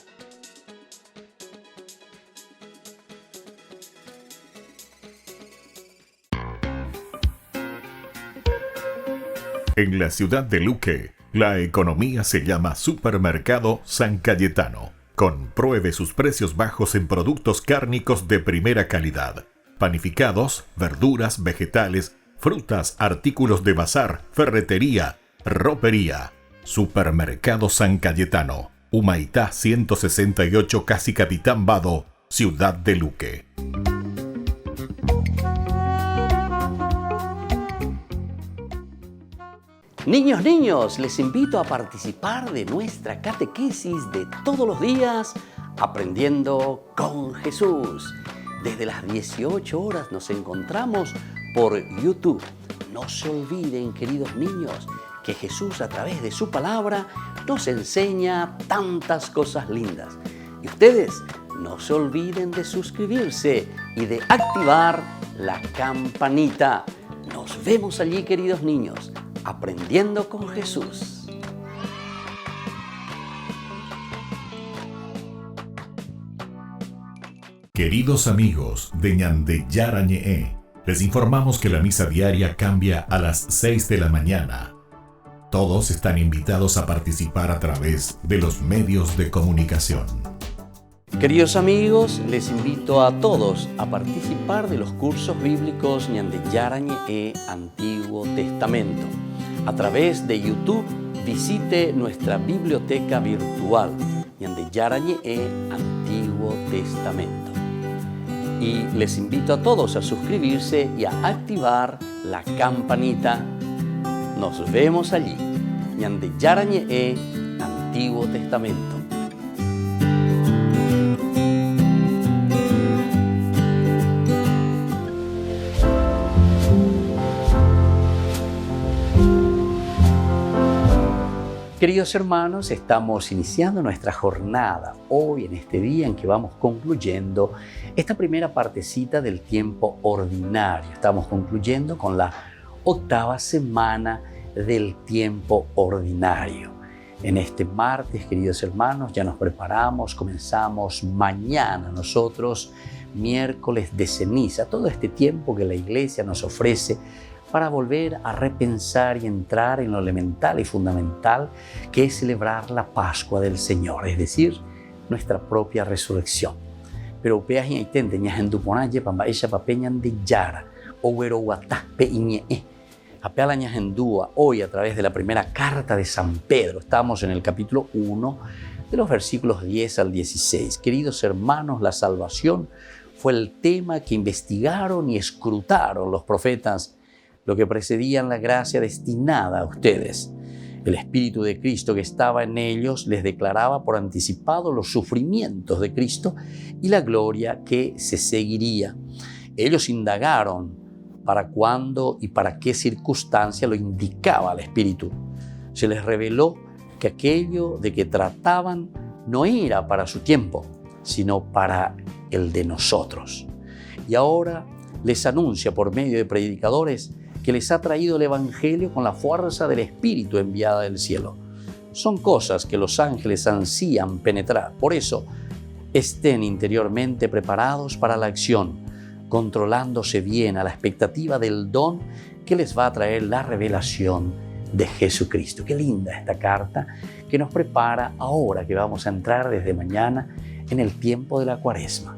En la ciudad de Luque, la economía se llama Supermercado San Cayetano. Compruebe sus precios bajos en productos cárnicos de primera calidad. Panificados, verduras, vegetales, frutas, artículos de bazar, ferretería, ropería. Supermercado San Cayetano, Humaitá 168, Casi Capitán Vado, ciudad de Luque. Niños, les invito a participar de nuestra catequesis de todos los días, Aprendiendo con Jesús. Desde las 18 horas nos encontramos por YouTube. No se olviden, queridos niños, que Jesús a través de su palabra nos enseña tantas cosas lindas. Y ustedes no se olviden de suscribirse y de activar la campanita. Nos vemos allí, queridos niños, Aprendiendo con Jesús. Queridos amigos de Ñande Yarañe, les informamos que la misa diaria cambia a las 6 de la mañana. Todos están invitados a participar a través de los medios de comunicación. Queridos amigos, les invito a todos a participar de los cursos bíblicos Ñande Yarañe Antiguo Testamento. A través de YouTube, visite nuestra biblioteca virtual Ñande Yarañe Antiguo Testamento. y les invito a todos a suscribirse y a activar la campanita. Nos vemos allí. Ñande Yarañe Antiguo Testamento. Queridos hermanos, estamos iniciando nuestra jornada hoy, en este día en que vamos concluyendo esta primera partecita del tiempo ordinario. Estamos concluyendo con la 8ª semana del tiempo ordinario. En este martes, queridos hermanos, ya nos preparamos, comenzamos mañana nosotros, miércoles de ceniza, todo este tiempo que la Iglesia nos ofrece para volver a repensar y entrar en lo elemental y fundamental que es celebrar la Pascua del Señor, es decir, nuestra propia resurrección. Pero upeas y aitente ñajenduponaye pambaisha papeñan de yara owero guataspe iñe. Apela ñagendúa hoy a través de la primera carta de San Pedro. Estamos en el capítulo 1 de los versículos 10 al 16. Queridos hermanos, la salvación fue el tema que investigaron y escrutaron los profetas, lo que precedían la gracia destinada a ustedes. El Espíritu de Cristo que estaba en ellos les declaraba por anticipado los sufrimientos de Cristo y la gloria que se seguiría. Ellos indagaron para cuándo y para qué circunstancia lo indicaba el Espíritu. Se les reveló que aquello de que trataban no era para su tiempo, sino para el de nosotros. Y ahora les anuncia por medio de predicadores que les ha traído el Evangelio con la fuerza del Espíritu enviada del cielo. Son cosas que los ángeles ansían penetrar. Por eso, estén interiormente preparados para la acción, controlándose bien a la expectativa del don que les va a traer la revelación de Jesucristo. Qué linda esta carta que nos prepara ahora que vamos a entrar desde mañana en el tiempo de la Cuaresma.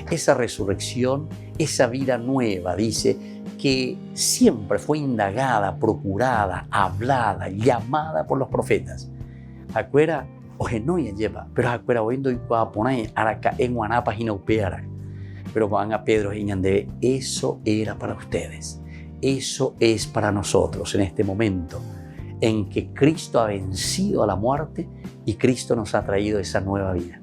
Esa resurrección, esa vida nueva, dice, que siempre fue indagada, procurada, hablada, llamada por los profetas. Acuera, ojenoya lleva, pero acuera oyendo y cuaponay, araca en guanapa y no peara. Pero van a Pedro y ñande, eso era para ustedes. Eso es para nosotros en este momento en que Cristo ha vencido a la muerte y Cristo nos ha traído esa nueva vida.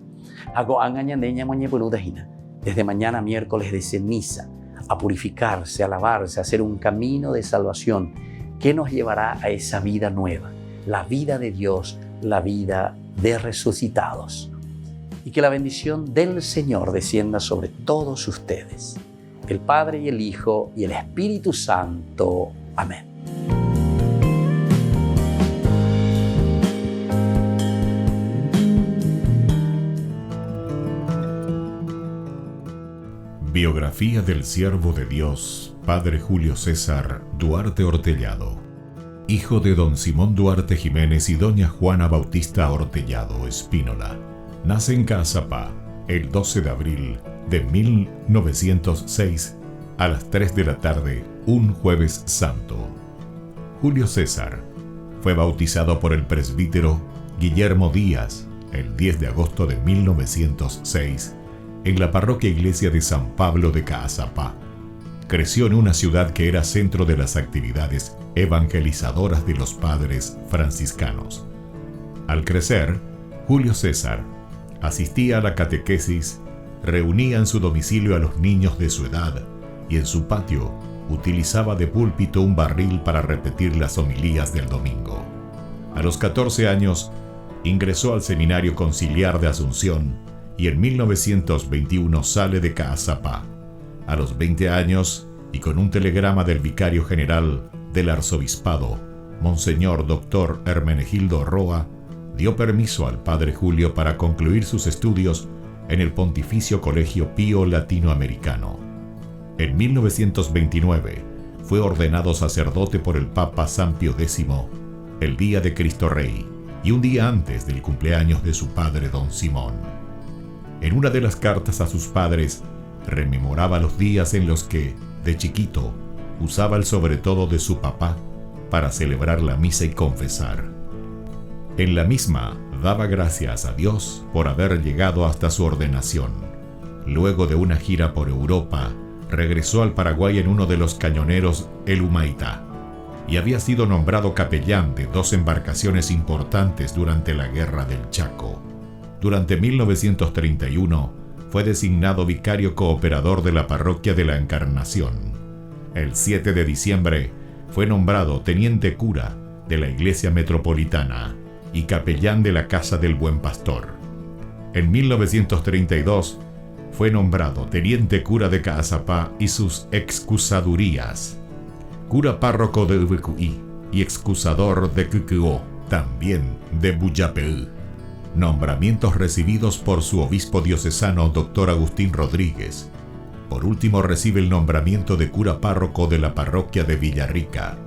Desde mañana miércoles de ceniza, a purificarse, a lavarse, a hacer un camino de salvación que nos llevará a esa vida nueva, la vida de Dios, la vida de resucitados. Y que la bendición del Señor descienda sobre todos ustedes, el Padre y el Hijo y el Espíritu Santo. Amén. Biografía del siervo de Dios, Padre Julio César Duarte Ortellado, hijo de don Simón Duarte Jiménez y doña Juana Bautista Ortellado Espínola. Nace en Caazapá el 12 de abril de 1906 a las 3 de la tarde, un jueves santo. Julio César fue bautizado por el presbítero Guillermo Díaz el 10 de agosto de 1906 en la parroquia Iglesia de San Pablo de Caazapá. Creció en una ciudad que era centro de las actividades evangelizadoras de los padres franciscanos. Al crecer, Julio César asistía a la catequesis, reunía en su domicilio a los niños de su edad y en su patio utilizaba de púlpito un barril para repetir las homilías del domingo. A los 14 años, ingresó al Seminario Conciliar de Asunción y en 1921 sale de Caazapá. A los 20 años, y con un telegrama del vicario general del arzobispado, Monseñor Dr. Hermenegildo Roa, dio permiso al padre Julio para concluir sus estudios en el Pontificio Colegio Pío Latinoamericano. En 1929 fue ordenado sacerdote por el Papa San Pío X, el día de Cristo Rey, y un día antes del cumpleaños de su padre don Simón. En una de las cartas a sus padres, rememoraba los días en los que, de chiquito, usaba el sobretodo de su papá para celebrar la misa y confesar. En la misma, daba gracias a Dios por haber llegado hasta su ordenación. Luego de una gira por Europa, regresó al Paraguay en uno de los cañoneros El Humaitá y había sido nombrado capellán de 2 embarcaciones importantes durante la Guerra del Chaco. Durante 1931 fue designado vicario cooperador de la parroquia de la Encarnación. El 7 de diciembre fue nombrado teniente cura de la Iglesia Metropolitana y capellán de la Casa del Buen Pastor. En 1932 fue nombrado teniente cura de Caazapá y sus excusadurías, cura párroco de Ubucuí y excusador de Cucuó, también de Buyapeú. Nombramientos recibidos por su obispo diocesano, Dr. Agustín Rodríguez. Por último, recibe el nombramiento de cura párroco de la parroquia de Villarrica.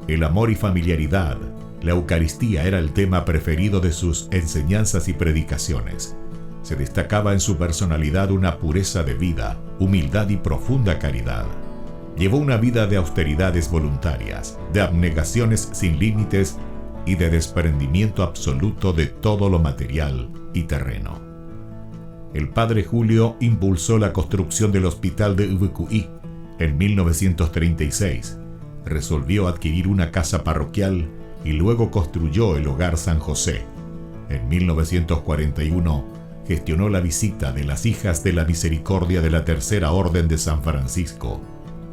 El amor y familiaridad, la Eucaristía era el tema preferido de sus enseñanzas y predicaciones. Se destacaba en su personalidad una pureza de vida, humildad y profunda caridad. Llevó una vida de austeridades voluntarias, de abnegaciones sin límites y de desprendimiento absoluto de todo lo material y terreno. El padre Julio impulsó la construcción del hospital de Ubucuí en 1936. Resolvió adquirir una casa parroquial y luego construyó el Hogar San José. En 1941 gestionó la visita de las Hijas de la Misericordia de la Tercera Orden de San Francisco.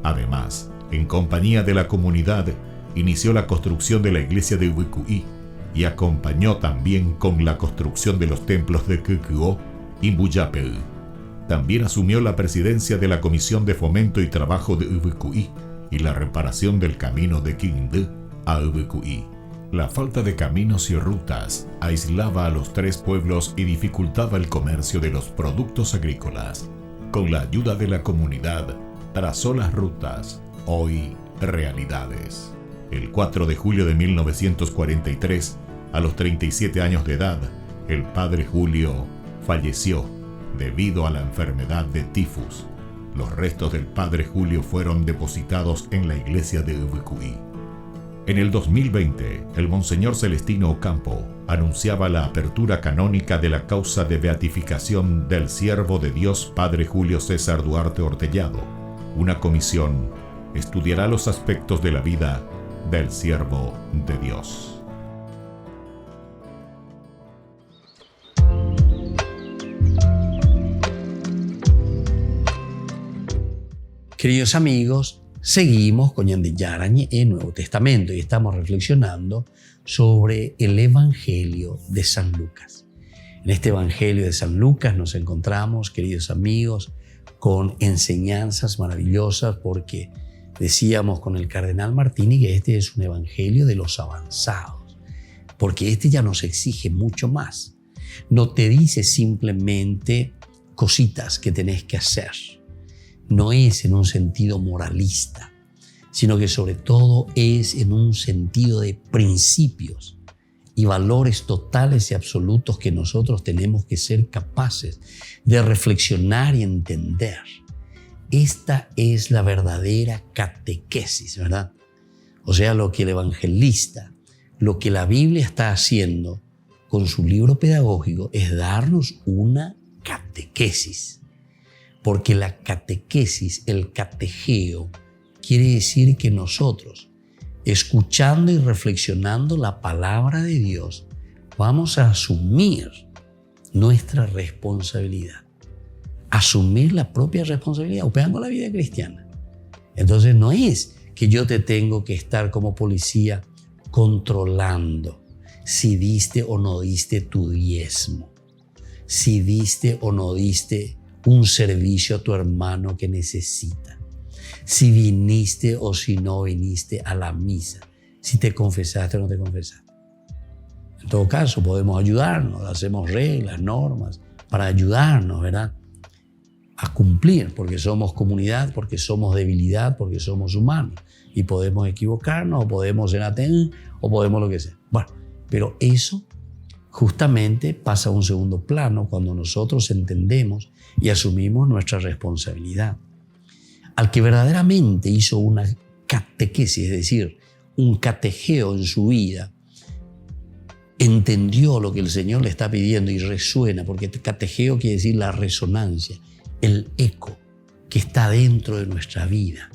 Además, en compañía de la comunidad, inició la construcción de la iglesia de Ubucuí y acompañó también con la construcción de los templos de Cucuó y Buyapeú. También asumió la presidencia de la Comisión de Fomento y Trabajo de Ubucuí y la reparación del camino de Quindú a Ubucuí. La falta de caminos y rutas aislaba a los 3 pueblos y dificultaba el comercio de los productos agrícolas. Con la ayuda de la comunidad, trazó las rutas, hoy realidades. El 4 de julio de 1943, a los 37 años de edad, el padre Julio falleció debido a la enfermedad de tifus. Los restos del padre Julio fueron depositados en la iglesia de Ubucuí. En el 2020, el Monseñor Celestino Ocampo anunciaba la apertura canónica de la causa de beatificación del siervo de Dios Padre Julio César Duarte Ortellado. Una comisión estudiará los aspectos de la vida del siervo de Dios. Queridos amigos, seguimos con Ñandi Yarañe en Nuevo Testamento y estamos reflexionando sobre el Evangelio de San Lucas. En este Evangelio de San Lucas nos encontramos, queridos amigos, con enseñanzas maravillosas porque decíamos con el cardenal Martini que este es un Evangelio de los avanzados, porque este ya nos exige mucho más. No te dice simplemente cositas que tenés que hacer. No es en un sentido moralista, sino que sobre todo es en un sentido de principios y valores totales y absolutos que nosotros tenemos que ser capaces de reflexionar y entender. Esta es la verdadera catequesis, ¿verdad? O sea, lo que el evangelista, lo que la Biblia está haciendo con su libro pedagógico es darnos una catequesis. Porque la catequesis, el catejeo, quiere decir que nosotros, escuchando y reflexionando la palabra de Dios, vamos a asumir nuestra responsabilidad. Asumir la propia responsabilidad, operando la vida cristiana. Entonces no es que yo te tengo que estar como policía controlando si diste o no diste tu diezmo, si diste o no diste un servicio a tu hermano que necesita, si viniste o si no viniste a la misa, si te confesaste o no te confesaste. En todo caso, podemos ayudarnos, hacemos reglas, normas para ayudarnos, ¿verdad?, a cumplir, porque somos comunidad, porque somos debilidad, porque somos humanos y podemos equivocarnos o podemos ser atentos o podemos lo que sea. Bueno, pero eso justamente pasa a un segundo plano cuando nosotros entendemos y asumimos nuestra responsabilidad. Al que verdaderamente hizo una catequesis, es decir, un catejeo en su vida, entendió lo que el Señor le está pidiendo y resuena, porque catejeo quiere decir la resonancia, el eco que está dentro de nuestra vida,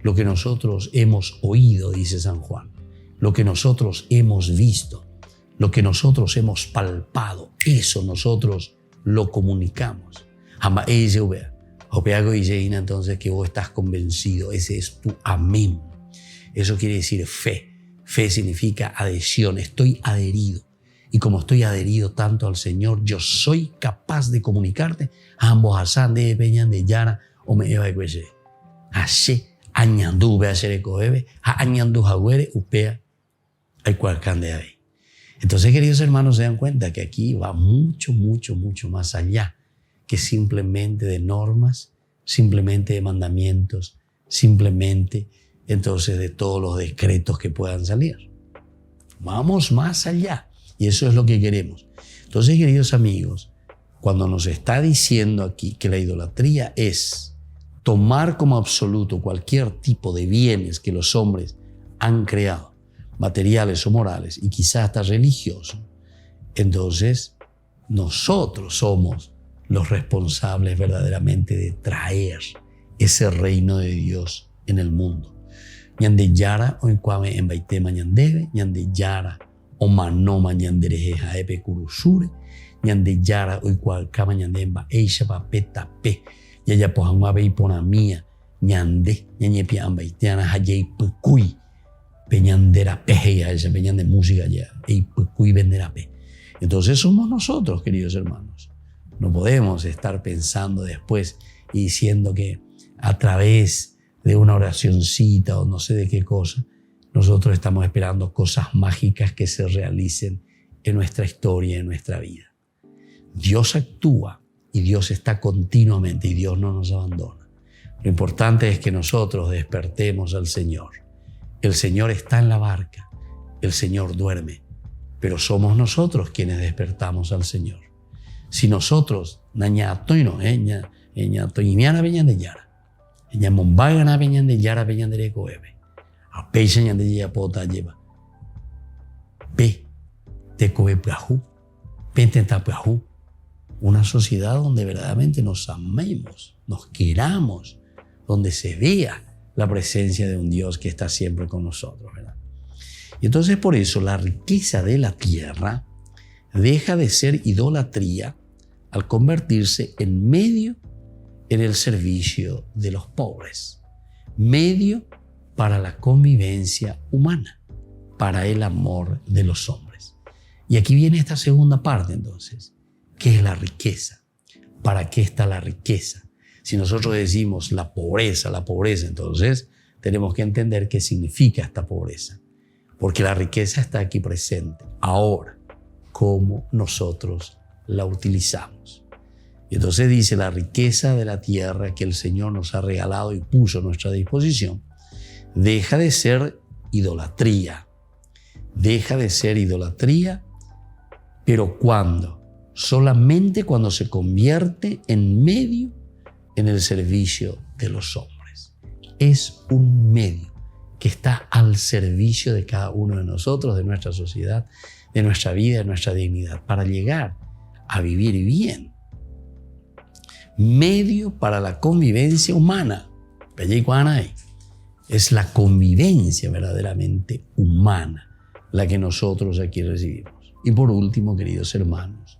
lo que nosotros hemos oído, dice San Juan, lo que nosotros hemos visto, lo que nosotros hemos palpado, eso nosotros lo comunicamos. Entonces que vos estás convencido, ese es tu amén. Eso quiere decir fe. Fe significa adhesión, estoy adherido. Y como estoy adherido tanto al Señor, yo soy capaz de comunicarte. Ambos Hassan de Peñan de Yara o me eva de Cuelle. Así, añandú, ve a ser ecobebe, añandú jaguere, upea, hay cualcán de ahí. Entonces, queridos hermanos, se dan cuenta que aquí va mucho, mucho, mucho más allá que simplemente de normas, simplemente de mandamientos, simplemente entonces de todos los decretos que puedan salir. Vamos más allá y eso es lo que queremos. Entonces, queridos amigos, cuando nos está diciendo aquí que la idolatría es tomar como absoluto cualquier tipo de bienes que los hombres han creado, materiales o morales, y quizás hasta religiosos, entonces nosotros somos los responsables verdaderamente de traer ese reino de Dios en el mundo. Ñande yara o incuame en baitema ñandebe, ñande yara o manoma ñanderejeja epe curusure, ñande yara o igualcama ñandemba eisha papeta pe, yaya pohangma beipona mía, ñande, ñañepi ambaitiana hayei pucuy, peñandera pejeya, esa peñan de música ya, y pucuy vendera pe. Entonces somos nosotros, queridos hermanos. No podemos estar pensando después y diciendo que a través de una oracioncita o no sé de qué cosa, nosotros estamos esperando cosas mágicas que se realicen en nuestra historia, en nuestra vida. Dios actúa y Dios está continuamente y Dios no nos abandona. Lo importante es que nosotros despertemos al Señor. El Señor está en la barca, el Señor duerme, pero somos nosotros quienes despertamos al Señor. Si nosotros, una sociedad donde verdaderamente nos amemos, nos queramos, donde se vea la presencia de un Dios que está siempre con nosotros, ¿verdad? Y entonces por eso la riqueza de la tierra deja de ser idolatría al convertirse en medio en el servicio de los pobres, medio para la convivencia humana, para el amor de los hombres. Y aquí viene esta segunda parte entonces, ¿qué es la riqueza? ¿Para qué está la riqueza? Si nosotros decimos la pobreza, entonces tenemos que entender qué significa esta pobreza, porque la riqueza está aquí presente. Ahora, ¿cómo nosotros la utilizamos? Y entonces dice, la riqueza de la tierra que el Señor nos ha regalado y puso a nuestra disposición, deja de ser idolatría. Deja de ser idolatría, pero ¿cuándo? Solamente cuando se convierte en medio en el servicio de los hombres. Es un medio que está al servicio de cada uno de nosotros, de nuestra sociedad, de nuestra vida, de nuestra dignidad, para llegar a vivir bien. Medio para la convivencia humana. Es la convivencia verdaderamente humana la que nosotros aquí recibimos. Y por último, queridos hermanos,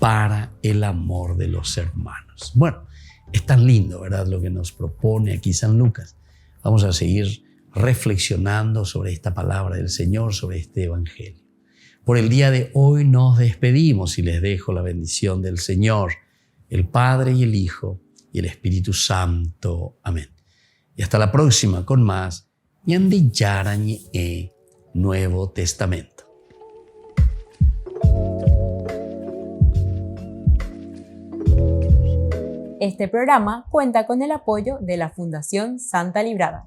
para el amor de los hermanos. Bueno, es tan lindo, ¿verdad?, lo que nos propone aquí San Lucas. Vamos a seguir reflexionando sobre esta palabra del Señor, sobre este evangelio. Por el día de hoy nos despedimos y les dejo la bendición del Señor, el Padre y el Hijo y el Espíritu Santo. Amén. Y hasta la próxima con más Ñandi Yarañe Nuevo Testamento. Este programa cuenta con el apoyo de la Fundación Santa Librada.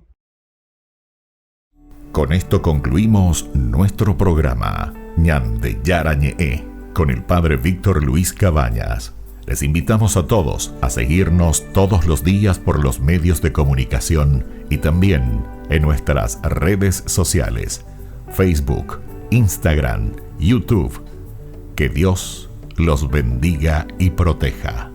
Con esto concluimos nuestro programa Ñande Yarañe con el Padre Víctor Luis Cabañas. Les invitamos a todos a seguirnos todos los días por los medios de comunicación y también en nuestras redes sociales, Facebook, Instagram, YouTube. Que Dios los bendiga y proteja.